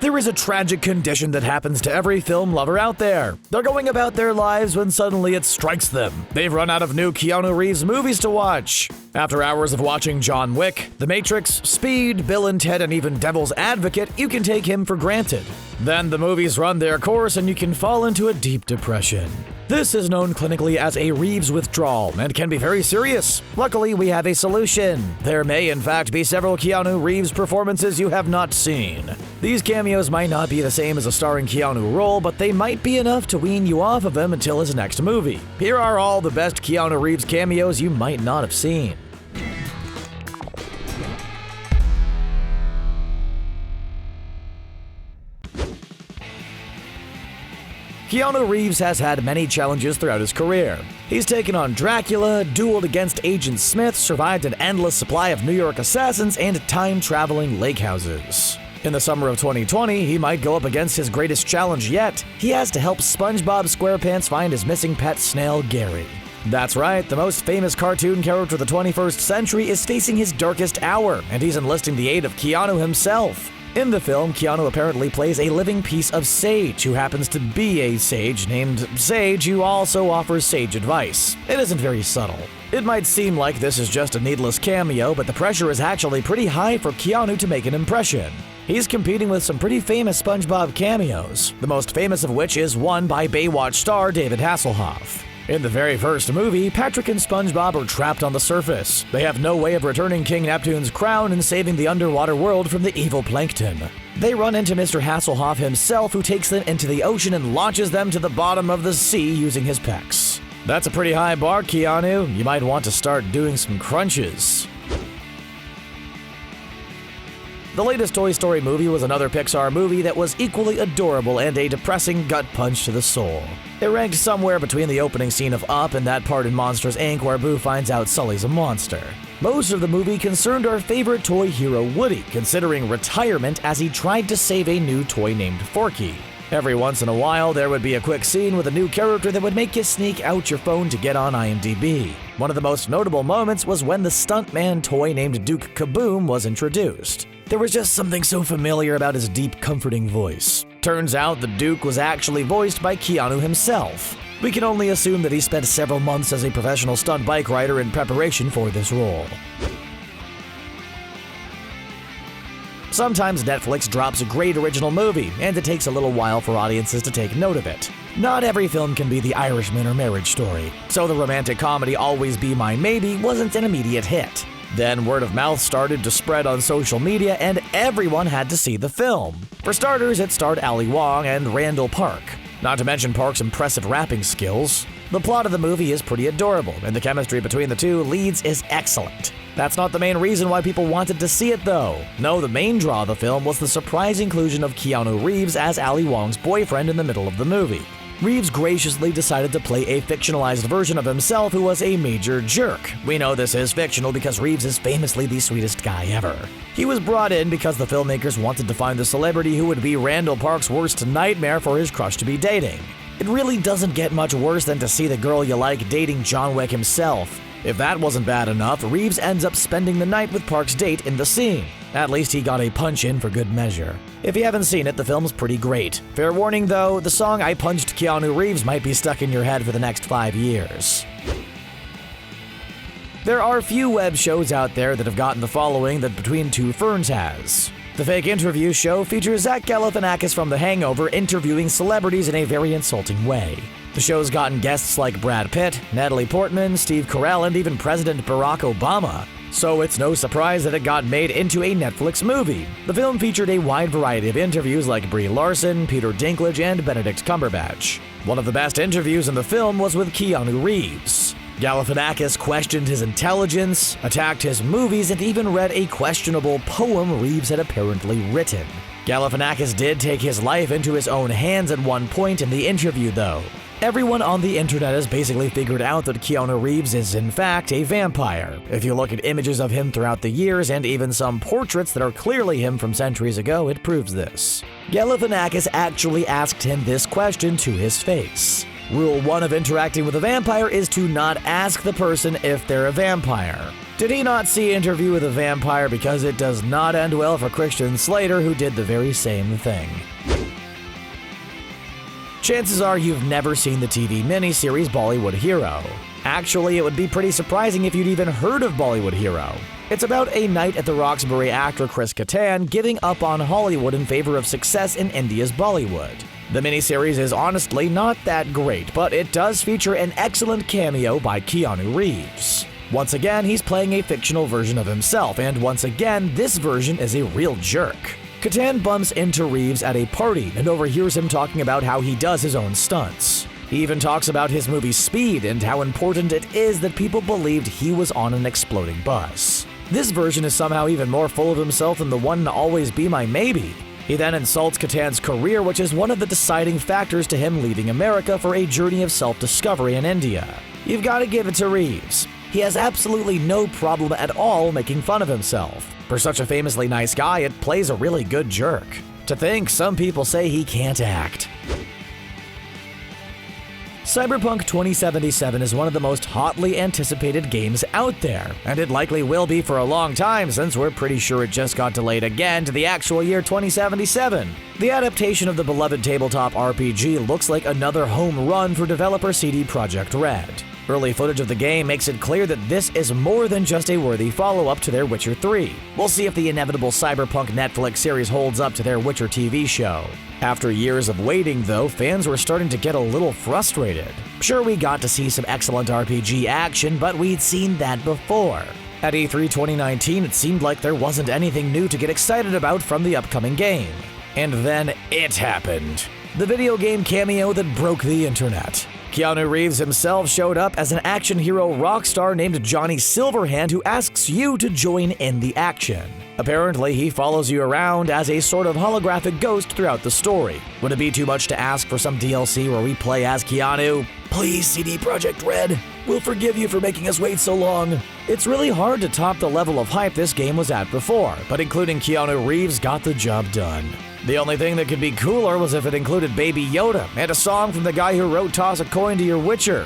There is a tragic condition that happens to every film lover out there. They're going about their lives when suddenly it strikes them. They've run out of new Keanu Reeves movies to watch. After hours of watching John Wick, The Matrix, Speed, Bill and Ted, and even Devil's Advocate, you can take him for granted. Then the movies run their course and you can fall into a deep depression. This is known clinically as a Reeves withdrawal and can be very serious. Luckily, we have a solution. There may, in fact, be several Keanu Reeves performances you have not seen. These cameos might not be the same as a starring Keanu role, but they might be enough to wean you off of him until his next movie. Here are all the best Keanu Reeves cameos you might not have seen. Keanu Reeves has had many challenges throughout his career. He's taken on Dracula, dueled against Agent Smith, survived an endless supply of New York assassins, and time-traveling lake houses. In the summer of 2020, he might go up against his greatest challenge yet. He has to help Spongebob SquarePants find his missing pet snail, Gary. That's right, the most famous cartoon character of the 21st century is facing his darkest hour, and he's enlisting the aid of Keanu himself. In the film, Keanu apparently plays a living piece of Sage, who happens to be a sage named Sage, who also offers sage advice. It isn't very subtle. It might seem like this is just a needless cameo, but the pressure is actually pretty high for Keanu to make an impression. He's competing with some pretty famous SpongeBob cameos, the most famous of which is one by Baywatch star David Hasselhoff. In the very first movie, Patrick and SpongeBob are trapped on the surface. They have no way of returning King Neptune's crown and saving the underwater world from the evil plankton. They run into Mr. Hasselhoff himself, who takes them into the ocean and launches them to the bottom of the sea using his pecs. That's a pretty high bar, Keanu. You might want to start doing some crunches. The latest Toy Story movie was another Pixar movie that was equally adorable and a depressing gut punch to the soul. It ranked somewhere between the opening scene of Up and that part in Monsters, Inc. where Boo finds out Sully's a monster. Most of the movie concerned our favorite toy hero Woody, considering retirement as he tried to save a new toy named Forky. Every once in a while, there would be a quick scene with a new character that would make you sneak out your phone to get on IMDb. One of the most notable moments was when the stuntman toy named Duke Kaboom was introduced. There was just something so familiar about his deep, comforting voice. Turns out the Duke was actually voiced by Keanu himself. We can only assume that he spent several months as a professional stunt bike rider in preparation for this role. Sometimes Netflix drops a great original movie, and it takes a little while for audiences to take note of it. Not every film can be The Irishman or Marriage Story, so the romantic comedy Always Be My Maybe wasn't an immediate hit. Then word of mouth started to spread on social media, and everyone had to see the film. For starters, it starred Ali Wong and Randall Park, not to mention Park's impressive rapping skills. The plot of the movie is pretty adorable, and the chemistry between the two leads is excellent. That's not the main reason why people wanted to see it, though. No, the main draw of the film was the surprise inclusion of Keanu Reeves as Ali Wong's boyfriend in the middle of the movie. Reeves graciously decided to play a fictionalized version of himself who was a major jerk. We know this is fictional because Reeves is famously the sweetest guy ever. He was brought in because the filmmakers wanted to find the celebrity who would be Randall Park's worst nightmare for his crush to be dating. It really doesn't get much worse than to see the girl you like dating John Wick himself. If that wasn't bad enough, Reeves ends up spending the night with Park's date in the scene. At least he got a punch in for good measure. If you haven't seen it, the film's pretty great. Fair warning though, the song I Punched Keanu Reeves might be stuck in your head for the next 5 years. There are few web shows out there that have gotten the following that Between Two Ferns has. The Fake Interview show features Zach Galifianakis from The Hangover interviewing celebrities in a very insulting way. The show's gotten guests like Brad Pitt, Natalie Portman, Steve Carell, and even President Barack Obama. So it's no surprise that it got made into a Netflix movie. The film featured a wide variety of interviews like Brie Larson, Peter Dinklage, and Benedict Cumberbatch. One of the best interviews in the film was with Keanu Reeves. Galifianakis questioned his intelligence, attacked his movies, and even read a questionable poem Reeves had apparently written. Galifianakis did take his life into his own hands at one point in the interview, though. Everyone on the internet has basically figured out that Keanu Reeves is in fact a vampire. If you look at images of him throughout the years and even some portraits that are clearly him from centuries ago, it proves this. Galifianakis actually asked him this question to his face. Rule 1 of interacting with a vampire is to not ask the person if they're a vampire. Did he not see Interview with a Vampire? Because it does not end well for Christian Slater, who did the very same thing. Chances are you've never seen the TV miniseries Bollywood Hero. Actually, it would be pretty surprising if you'd even heard of Bollywood Hero. It's about a night at the Roxbury actor Chris Kattan giving up on Hollywood in favor of success in India's Bollywood. The miniseries is honestly not that great, but it does feature an excellent cameo by Keanu Reeves. Once again, he's playing a fictional version of himself, and once again, this version is a real jerk. Kattan bumps into Reeves at a party and overhears him talking about how he does his own stunts. He even talks about his movie Speed and how important it is that people believed he was on an exploding bus. This version is somehow even more full of himself than the one to always be my maybe. He then insults Kattan's career, which is one of the deciding factors to him leaving America for a journey of self-discovery in India. You've got to give it to Reeves. He has absolutely no problem at all making fun of himself. For such a famously nice guy, it plays a really good jerk. To think some people say he can't act. Cyberpunk 2077 is one of the most hotly anticipated games out there, and it likely will be for a long time since we're pretty sure it just got delayed again to the actual year 2077. The adaptation of the beloved tabletop RPG looks like another home run for developer CD Projekt Red. Early footage of the game makes it clear that this is more than just a worthy follow-up to their Witcher 3. We'll see if the inevitable Cyberpunk Netflix series holds up to their Witcher TV show. After years of waiting, though, fans were starting to get a little frustrated. Sure, we got to see some excellent RPG action, but we'd seen that before. At E3 2019, it seemed like there wasn't anything new to get excited about from the upcoming game. And then it happened. The video game cameo that broke the internet. Keanu Reeves himself showed up as an action hero rock star named Johnny Silverhand who asks you to join in the action. Apparently, he follows you around as a sort of holographic ghost throughout the story. Would it be too much to ask for some DLC where we play as Keanu? Please, CD Projekt Red, we'll forgive you for making us wait so long. It's really hard to top the level of hype this game was at before, but including Keanu Reeves got the job done. The only thing that could be cooler was if it included Baby Yoda and a song from the guy who wrote Toss a Coin to Your Witcher.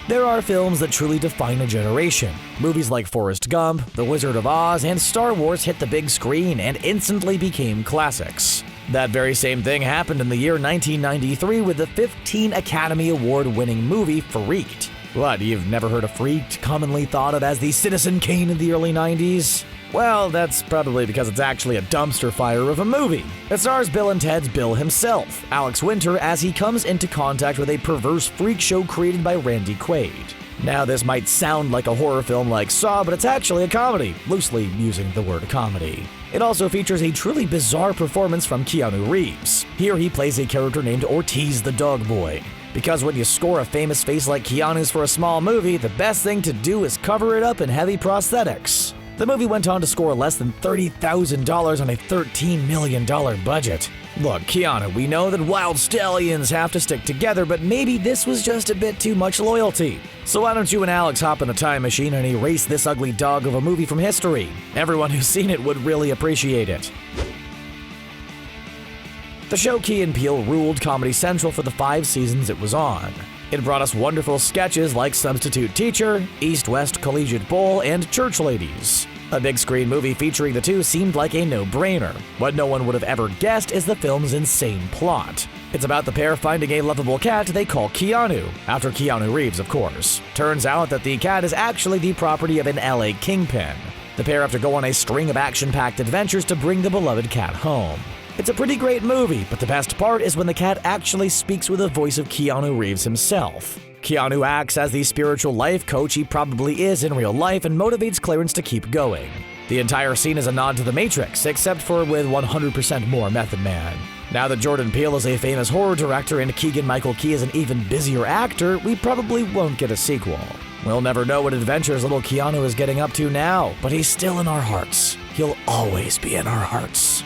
There are films that truly define a generation. Movies like Forrest Gump, The Wizard of Oz, and Star Wars hit the big screen and instantly became classics. That very same thing happened in the year 1993 with the 15 Academy Award-winning movie Freaked. What, you've never heard of Freaked, commonly thought of as the Citizen Kane of the early 90s? Well, that's probably because it's actually a dumpster fire of a movie. It stars Bill and Ted's Bill himself, Alex Winter, as he comes into contact with a perverse freak show created by Randy Quaid. Now, this might sound like a horror film like Saw, but it's actually a comedy, loosely using the word comedy. It also features a truly bizarre performance from Keanu Reeves. Here he plays a character named ORTIZ the Dog Boy. Because when you score a famous face like Keanu's for a small movie, the best thing to do is cover it up in heavy prosthetics. The movie went on to score less than $30,000 on a $13 million budget. Look, Keanu, we know that wild stallions have to stick together, but maybe this was just a bit too much loyalty. So why don't you and Alex hop in a time machine and erase this ugly dog of a movie from history? Everyone who's seen it would really appreciate it. The show Key and Peele ruled Comedy Central for the 5 seasons it was on. It brought us wonderful sketches like Substitute Teacher, East-West Collegiate Bowl, and Church Ladies. A big screen movie featuring the two seemed like a no-brainer. What no one would have ever guessed is the film's insane plot. It's about the pair finding a lovable cat they call Keanu, after Keanu Reeves, of course. Turns out that the cat is actually the property of an LA kingpin. The pair have to go on a string of action-packed adventures to bring the beloved cat home. It's a pretty great movie, but the best part is when the cat actually speaks with the voice of Keanu Reeves himself. Keanu acts as the spiritual life coach he probably is in real life and motivates Clarence to keep going. The entire scene is a nod to The Matrix, except for with 100% more Method Man. Now that Jordan Peele is a famous horror director and Keegan-Michael Key is an even busier actor, we probably won't get a sequel. We'll never know what adventures little Keanu is getting up to now, but he's still in our hearts. He'll always be in our hearts.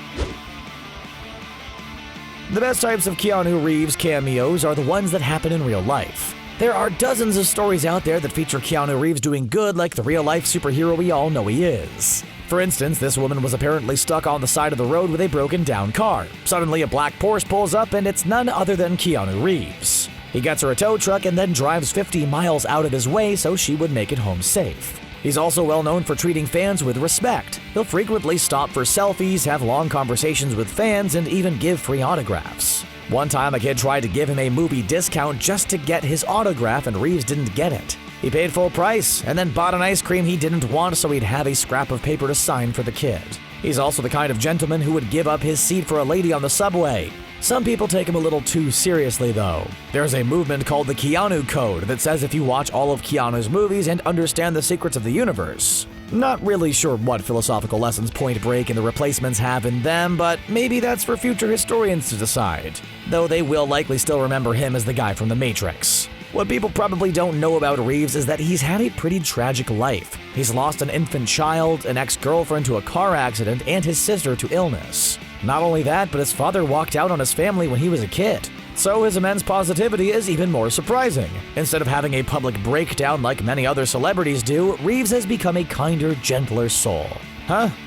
The best types of Keanu Reeves cameos are the ones that happen in real life. There are dozens of stories out there that feature Keanu Reeves doing good like the real-life superhero we all know he is. For instance, this woman was apparently stuck on the side of the road with a broken-down car. Suddenly, a black Porsche pulls up and it's none other than Keanu Reeves. He gets her a tow truck and then drives 50 miles out of his way so she would make it home safe. He's also well known for treating fans with respect. He'll frequently stop for selfies, have long conversations with fans, and even give free autographs. One time, a kid tried to give him a movie discount just to get his autograph, and Reeves didn't get it. He paid full price and then bought an ice cream he didn't want so he'd have a scrap of paper to sign for the kid. He's also the kind of gentleman who would give up his seat for a lady on the subway. Some people take him a little too seriously, though. There's a movement called the Keanu Code that says if you watch all of Keanu's movies and understand the secrets of the universe. Not really sure what philosophical lessons Point Break and The Replacements have in them, but maybe that's for future historians to decide. Though they will likely still remember him as the guy from The Matrix. What people probably don't know about Reeves is that he's had a pretty tragic life. He's lost an infant child, an ex-girlfriend to a car accident, and his sister to illness. Not only that, but his father walked out on his family when he was a kid. So his immense positivity is even more surprising. Instead of having a public breakdown like many other celebrities do, Reeves has become a kinder, gentler soul.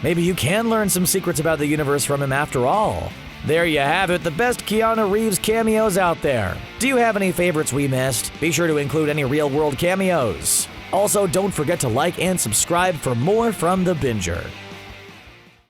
Maybe you can learn some secrets about the universe from him after all. There you have it, the best Keanu Reeves cameos out there. Do you have any favorites we missed? Be sure to include any real-world cameos. Also, don't forget to like and subscribe for more from The Binger.